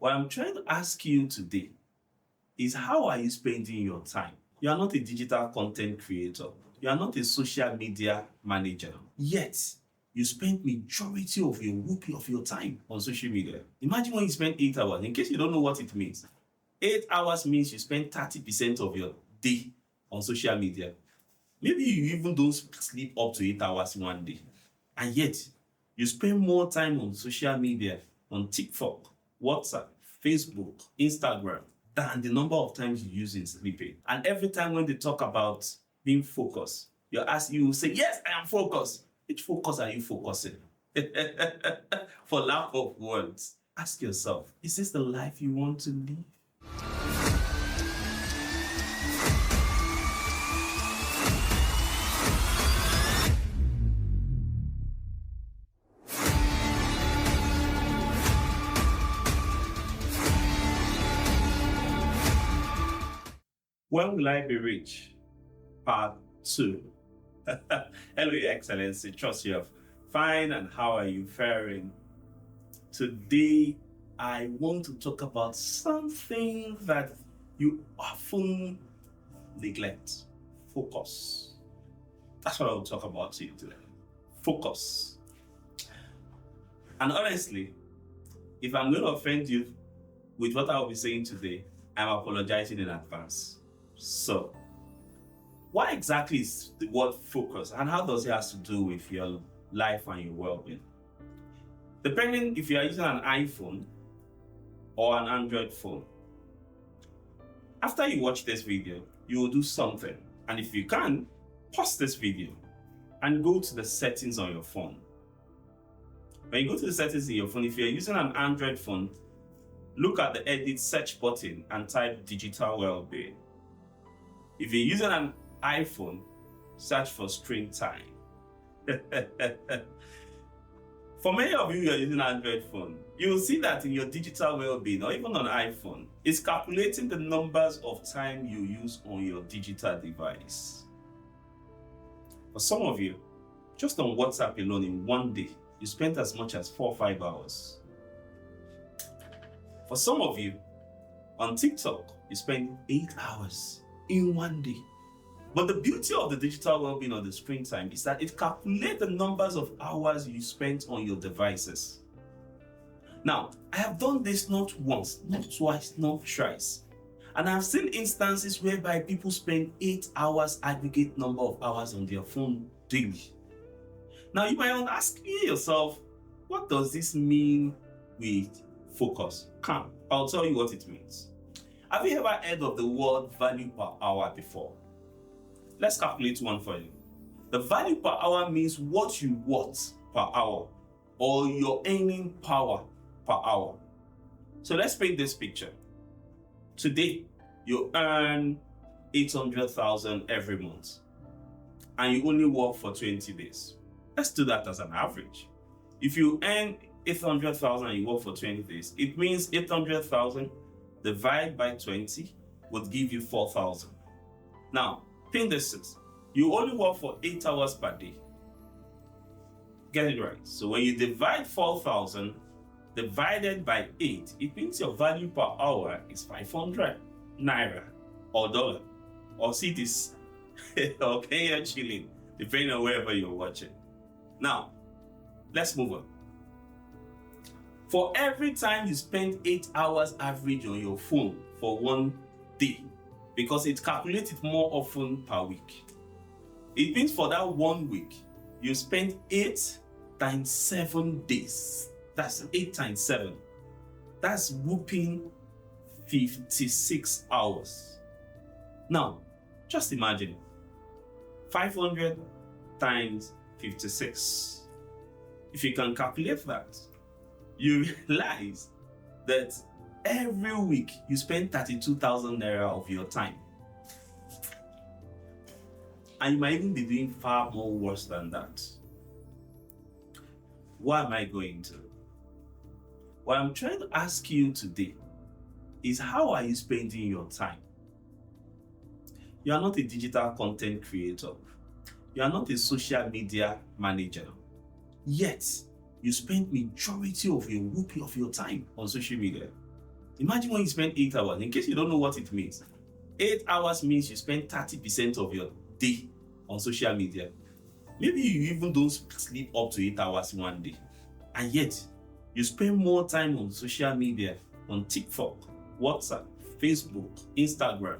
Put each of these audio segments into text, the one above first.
What I'm trying to ask you today is, how are you spending your time? You are not a digital content creator. You are not a social media manager. Yet, you spend majority of your whoopee of your time on social media. Imagine when you spend 8 hours. In case you don't know what it means, 8 hours means you spend 30% of your day on social media. Maybe you even don't sleep up to 8 hours in one day. And yet, you spend more time on social media, on TikTok, WhatsApp, Facebook, Instagram, than the number of times you use in sleeping. And every time when they talk about being focused, you will say, yes, I am focused. Which focus are you focusing? For lack of words, ask yourself, is this the life you want to live? When will I be rich? Part 2. Hello, Your Excellency. Trust you are fine, and how are you faring? Today, I want to talk about something that you often neglect. Focus. That's what I will talk about to you today. Focus. And honestly, if I'm going to offend you with what I will be saying today, I'm apologizing in advance. So, what exactly is the word focus, and how does it have to do with your life and your well-being? Depending if you are using an iPhone or an Android phone, after you watch this video, you will do something. And if you can, pause this video and go to the settings on your phone. When you go to the settings in your phone, if you're using an Android phone, look at the edit search button and type digital well-being. If you're using an iPhone, search for screen time. For many of you who are using an Android phone, you will see that in your digital well-being, or even on iPhone, it's calculating the numbers of time you use on your digital device. For some of you, just on WhatsApp alone in one day, you spent as much as 4 or 5 hours. For some of you, on TikTok, you spend 8 hours in one day. But the beauty of the digital well-being or the screen time is that it calculates the numbers of hours you spent on your devices. Now, I have done this not once, not twice, not thrice. And I've seen instances whereby people spend 8 hours aggregate number of hours on their phone daily. Now, you might ask yourself, what does this mean with focus? Come, I'll tell you what it means. Have you ever heard of the word value per hour before? Let's calculate one for you. The value per hour means what you worth per hour, or your earning power per hour. So let's paint this picture. Today, you earn 800,000 every month, and you only work for 20 days. Let's do that as an average. If you earn 800,000 and you work for 20 days, it means 800,000 divided by 20 would give you 4,000. Now, think this is, you only work for 8 hours per day. Get it right. So when you divide 4,000 divided by 8, it means your value per hour is 500 naira or dollar or cedis or Kenya shilling, depending on wherever you're watching. Now, let's move on. For every time you spend 8 hours average on your phone for one day, because it calculates it more often per week, it means for that 1 week, you spend 8 times 7 days. That's 8 times 7. That's whooping 56 hours. Now, just imagine 500 times 56. If you can calculate that, you realize that every week you spend 32,000 naira of your time. And you might even be doing far more worse than that. Why am I going to? What I'm trying to ask you today is, how are you spending your time? You are not a digital content creator. You are not a social media manager. Yet, you spend majority of your whoopee of your time on social media. Imagine when you spend 8 hours. In case you don't know what it means, 8 hours means you spend 30% of your day on social media. Maybe you even don't sleep up to 8 hours one day. And yet, you spend more time on social media, on TikTok, WhatsApp, Facebook, Instagram,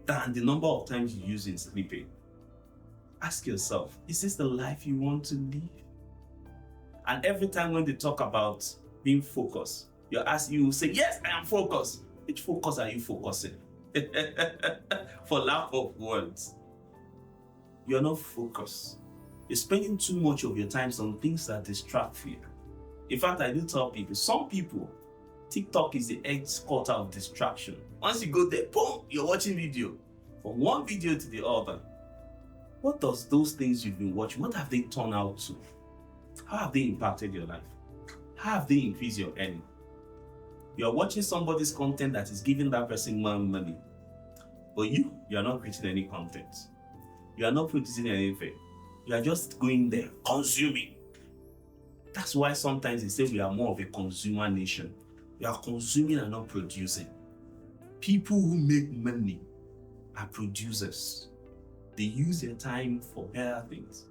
than the number of times you use in sleeping. Ask yourself, is this the life you want to live? And every time when they talk about being focused, you will say, yes, I am focused. Which focus are you focusing? For lack of words. You're not focused. You're spending too much of your time on things that distract you. In fact, I do tell people, some people, TikTok is the headquarters of distraction. Once you go there, boom, you're watching video. From one video to the other. What does those things you've been watching, what have they turned out to? How have they impacted your life? How have they increased your earning? You're watching somebody's content that is giving that person more money. But you're not creating any content. You are not producing anything. You are just going there, consuming. That's why sometimes they say we are more of a consumer nation. We are consuming and not producing. People who make money are producers. They use their time for better things.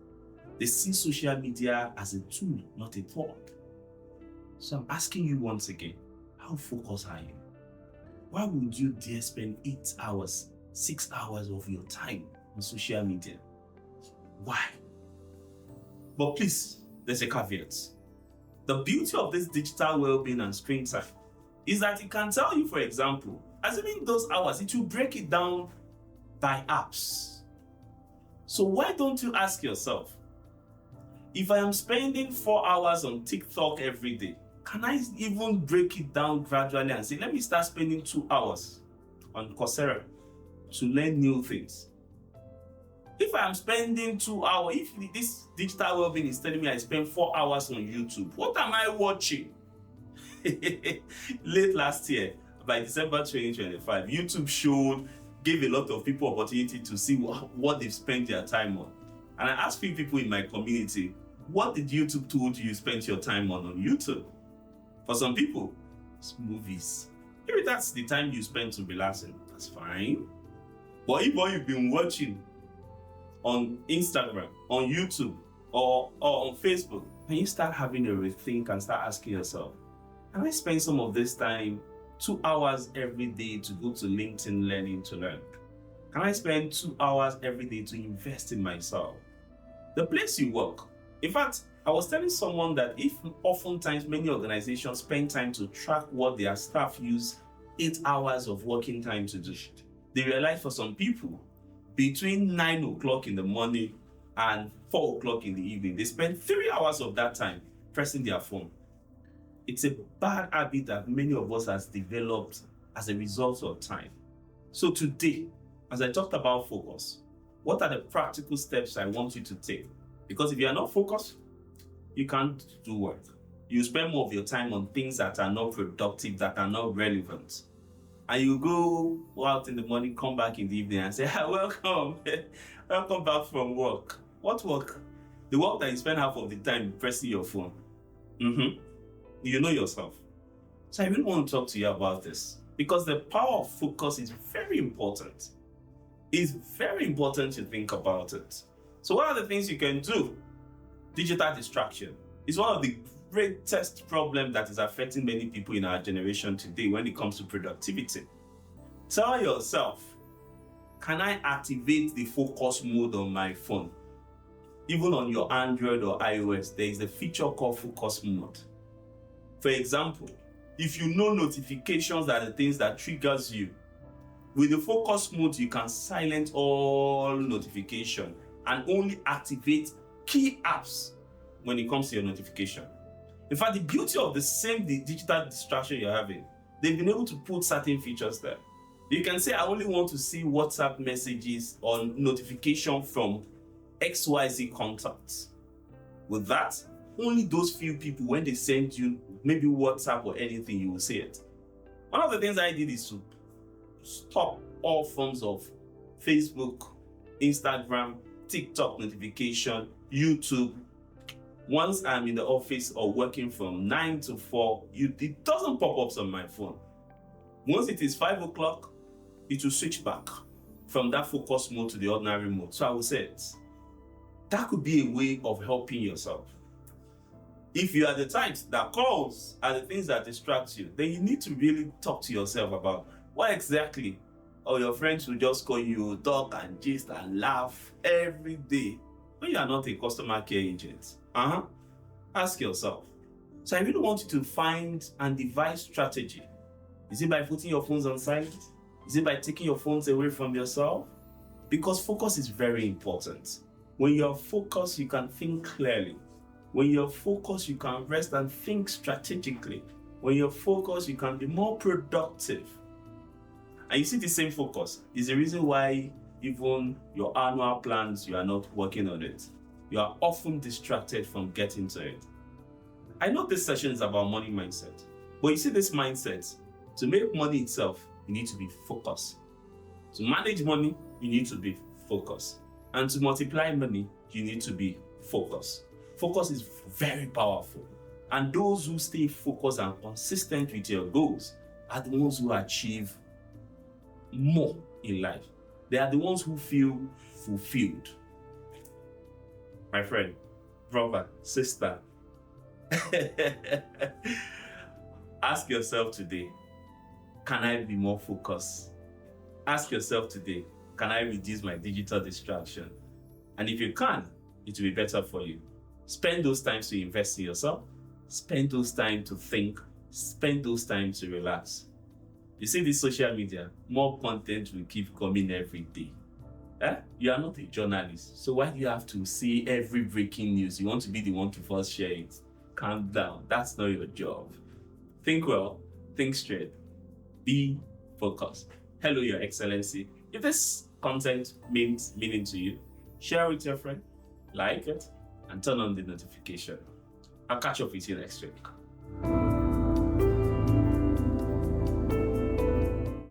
They see social media as a tool, not a tool. So I'm asking you once again, how focused are you? Why would you dare spend 8 hours, 6 hours of your time on social media? Why? But please, there's a caveat. The beauty of this digital well-being and screen time is that it can tell you, for example, assuming those hours, it will break it down by apps. So why don't you ask yourself, if I am spending 4 hours on TikTok every day, can I even break it down gradually and say, let me start spending 2 hours on Coursera to learn new things? If I'm spending 2 hours, if this digital well-being is telling me I spend 4 hours on YouTube, what am I watching? Late last year, by December 2025, YouTube gave a lot of people opportunity to see what they've spent their time on. And I asked few people in my community, what did YouTube told you spent your time on YouTube? For some people, it's movies. Maybe that's the time you spend to relaxing. That's fine. But if what you've been watching on Instagram, on YouTube, or on Facebook, then you start having a rethink and start asking yourself, can I spend some of this time, 2 hours every day to go to LinkedIn learning to learn? Can I spend 2 hours every day to invest in myself? The place you work. In fact, I was telling someone that if oftentimes many organizations spend time to track what their staff use 8 hours of working time to do, they realize for some people, between 9 o'clock in the morning and 4 o'clock in the evening, they spend 3 hours of that time pressing their phone. It's a bad habit that many of us has developed as a result of time. So today, as I talked about focus, what are the practical steps I want you to take? Because if you are not focused, you can't do work. You spend more of your time on things that are not productive, that are not relevant. And you go out in the morning, come back in the evening and say, welcome, welcome back from work. What work? The work that you spend half of the time pressing your phone. You know yourself. So I really want to talk to you about this because the power of focus is very important. It's very important to think about it. So what are the things you can do? Digital distraction is one of the greatest problems that is affecting many people in our generation today when it comes to productivity. Tell yourself, can I activate the focus mode on my phone? Even on your Android or iOS, there is a feature called focus mode. For example, if you know notifications are the things that triggers you, with the focus mode, you can silence all notification and only activate key apps when it comes to your notification. In fact, the beauty of the digital distraction you're having, they've been able to put certain features there. You can say, I only want to see WhatsApp messages or notification from XYZ contacts. With that, only those few people, when they send you maybe WhatsApp or anything, you will see it. One of the things I did is to stop all forms of Facebook, Instagram, TikTok notification, YouTube, Once I'm in the office or working from 9 to 4, it doesn't pop up on my phone. Once it is 5 o'clock, it will switch back from that focus mode to the ordinary mode. So I will say it. That could be a way of helping yourself. If you are the types that calls are the things that distract you, then you need to really talk to yourself about what exactly. Or your friends will just call you, talk and gist and laugh every day when you are not a customer care agent. Ask yourself. So I really want you to find and devise strategy. Is it by putting your phones on silent? Is it by taking your phones away from yourself? Because focus is very important. When you're focused, you can think clearly. When you're focused, you can rest and think strategically. When you're focused, you can be more productive. And you see, the same focus is the reason why even your annual plans, you are not working on it. You are often distracted from getting to it. I know this session is about money mindset, but you see this mindset, to make money itself, you need to be focused. To manage money, you need to be focused. And to multiply money, you need to be focused. Focus is very powerful. And those who stay focused and consistent with your goals are the ones who achieve more in life. They are the ones who feel fulfilled. My friend, brother, sister, ask yourself today, can I be more focused? Ask yourself today, can I reduce my digital distraction? And if you can, it will be better for you. Spend those times to invest in yourself. Spend those time to think. Spend those time to relax. You see this social media, more content will keep coming every day. You are not a journalist, so why do you have to see every breaking news? You want to be the one to first share it. Calm down, that's not your job. Think well, think straight, be focused. Hello, Your Excellency. If this content means meaning to you, share it with your friend, like it, and turn on the notification. I'll catch up with you next week.